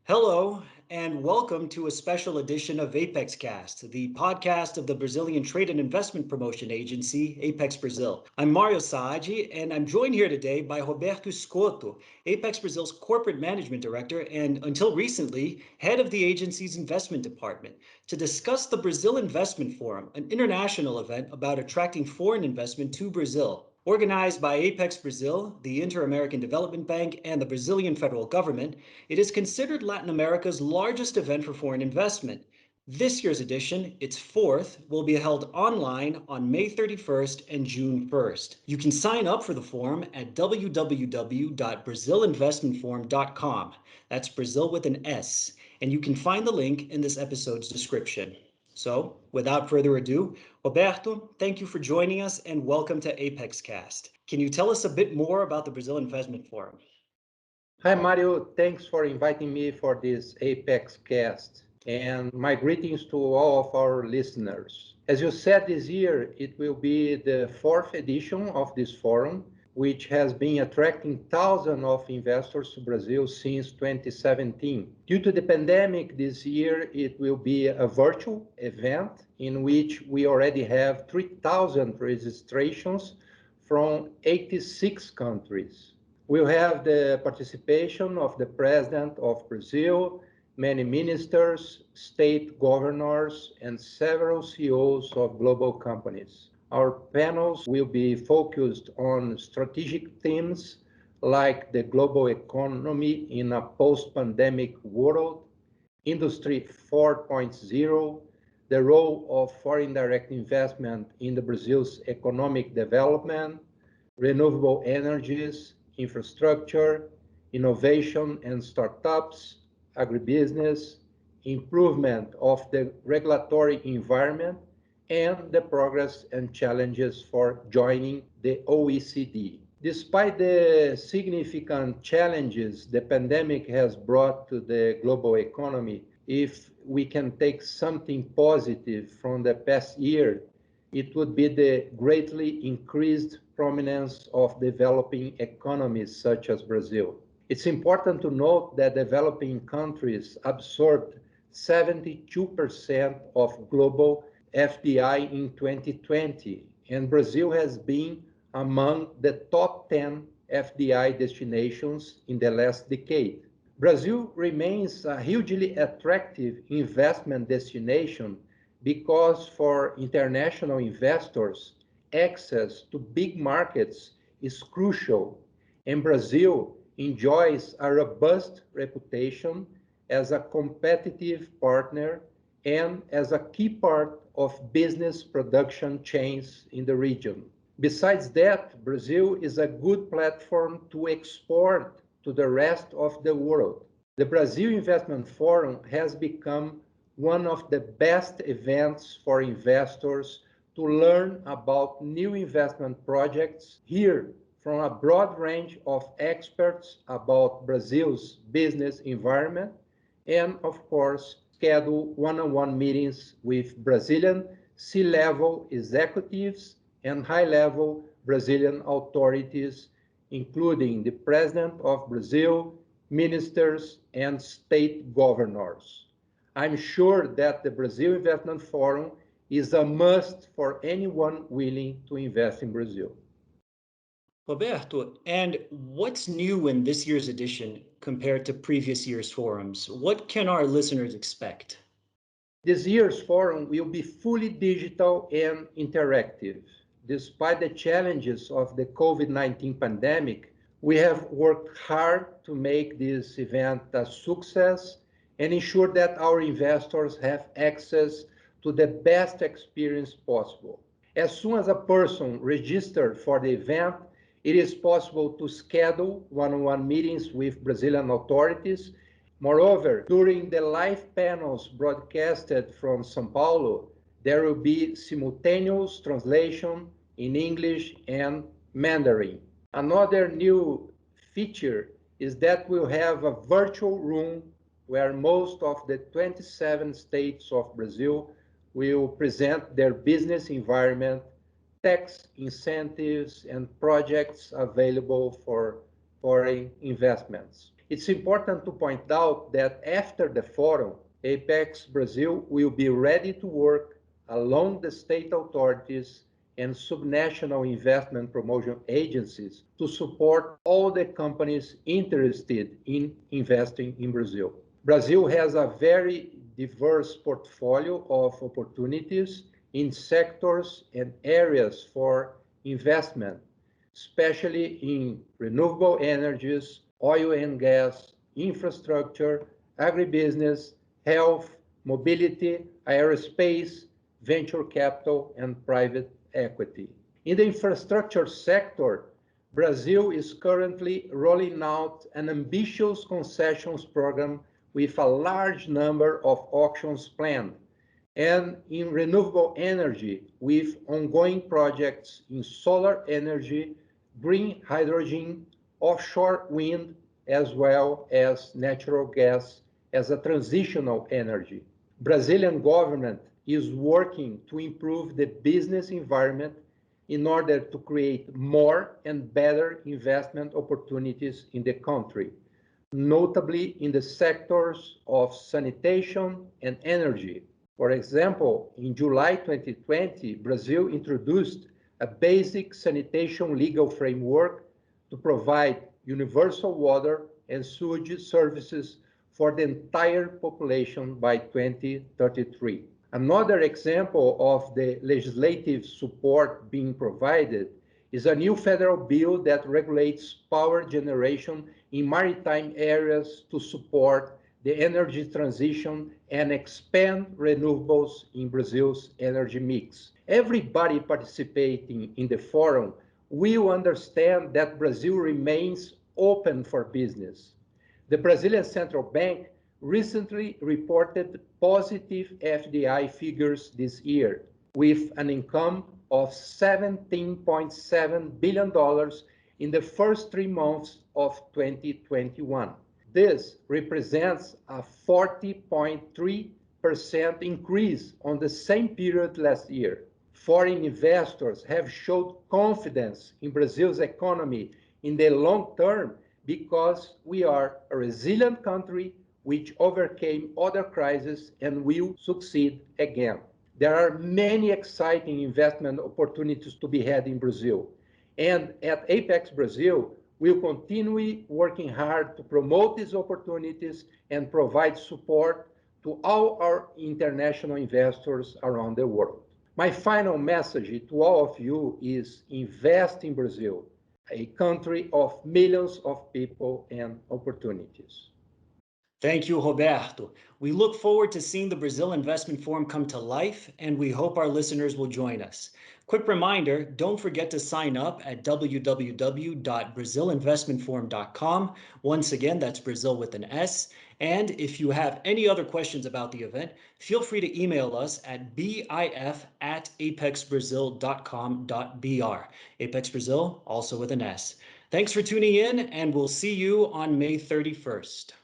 Hello, and welcome to a special edition of ApexCast, the podcast of the Brazilian Trade and Investment Promotion Agency, Apex-Brasil. I'm Mario Saade, and I'm joined here today by Roberto Escoto, Apex-Brasil's Corporate Management Director and, until recently, head of the agency's investment department, to discuss the Brazil Investment Forum, an international event about attracting foreign investment to Brazil. Organized by Apex-Brasil, the Interamerican Development Bank, and the Brazilian federal government, it is considered Latin America's largest event for foreign investment. This year's edition, its fourth, will be held online on May 31st and June 1st. You can sign up for the forum at www.brasilinvestmentforum.com. That's Brazil with an S, and you can find the link in this episode's description. So, without further ado, Roberto, thank you for joining us and welcome to ApexCast. Can you tell us a bit more about the Brazil Investment Forum? Hi, Mario. Thanks for inviting me for this Apex cast, and my greetings to all of our listeners. As you said, this year it will be the fourth edition of this forum, which has been attracting thousands of investors to Brazil since 2017. Due to the pandemic, this year it will be a virtual event in which we already have 3,000 registrations from 86 countries. We'll have the participation of the President of Brazil, many ministers, state governors, and several CEOs of global companies. Our panels will be focused on strategic themes like the global economy in a post-pandemic world, Industry 4.0, the role of foreign direct investment in the Brazil's economic development, renewable energies, infrastructure, innovation and startups, agribusiness, improvement of the regulatory environment, and the progress and challenges for joining the OECD. Despite the significant challenges the pandemic has brought to the global economy, if we can take something positive from the past year, it would be the greatly increased prominence of developing economies such as Brazil. It's important to note that developing countries absorbed 72% of global FDI in 2020, and Brazil has been among the top 10 FDI destinations in the last decade. Brazil remains a hugely attractive investment destination because for international investors, access to big markets is crucial, and Brazil enjoys a robust reputation as a competitive partner and as a key part of business production chains in the region. Besides that, Brazil is a good platform to export to the rest of the world. The Brasil Investment Forum has become one of the best events for investors to learn about new investment projects, hear from a broad range of experts about Brazil's business environment, and of course, schedule one-on-one meetings with Brazilian C-level executives and high-level Brazilian authorities, including the President of Brazil, ministers, and state governors. I'm sure that the Brazil Investment Forum is a must for anyone willing to invest in Brazil. Roberto, and what's new in this year's edition compared to previous year's forums? What can our listeners expect? This year's forum will be fully digital and interactive. Despite the challenges of the COVID-19 pandemic, we have worked hard to make this event a success and ensure that our investors have access to the best experience possible. As soon as a person registers for the event, it is possible to schedule one-on-one meetings with Brazilian authorities. Moreover, during the live panels broadcasted from São Paulo, there will be simultaneous translation in English and Mandarin. Another new feature is that we'll have a virtual room where most of the 27 states of Brazil will present their business environment, tax incentives, and projects available for foreign investments. It's important to point out that after the forum, Apex-Brasil will be ready to work along the state authorities and subnational investment promotion agencies to support all the companies interested in investing in Brazil. Brazil has a very diverse portfolio of opportunities in sectors and areas for investment, especially in renewable energies, oil and gas, infrastructure, agribusiness, health, mobility, aerospace, venture capital, and private equity. In the infrastructure sector, Brazil is currently rolling out an ambitious concessions program with a large number of auctions planned, and in renewable energy with ongoing projects in solar energy, green hydrogen, offshore wind, as well as natural gas as a transitional energy. Brazilian government is working to improve the business environment in order to create more and better investment opportunities in the country, notably in the sectors of sanitation and energy. For example, in July 2020, Brazil introduced a basic sanitation legal framework to provide universal water and sewage services for the entire population by 2033. Another example of the legislative support being provided is a new federal bill that regulates power generation in maritime areas to support the energy transition and expand renewables in Brazil's energy mix. Everybody participating in the forum will understand that Brazil remains open for business. The Brazilian Central Bank recently reported positive FDI figures this year, with an income of $17.7 billion in the first 3 months of 2021. This represents a 40.3% increase on the same period last year. Foreign investors have showed confidence in Brazil's economy in the long term because we are a resilient country which overcame other crises and will succeed again. There are many exciting investment opportunities to be had in Brazil. And at Apex-Brasil, we'll continue working hard to promote these opportunities and provide support to all our international investors around the world. My final message to all of you is invest in Brazil, a country of millions of people and opportunities. Thank you, Roberto. We look forward to seeing the Brazil Investment Forum come to life, and we hope our listeners will join us. Quick reminder, don't forget to sign up at www.brasilinvestmentforum.com. Once again, that's Brazil with an S. And if you have any other questions about the event, feel free to email us at bif@apexbrazil.com.br. Apex Brazil, also with an S. Thanks for tuning in, and we'll see you on May 31st.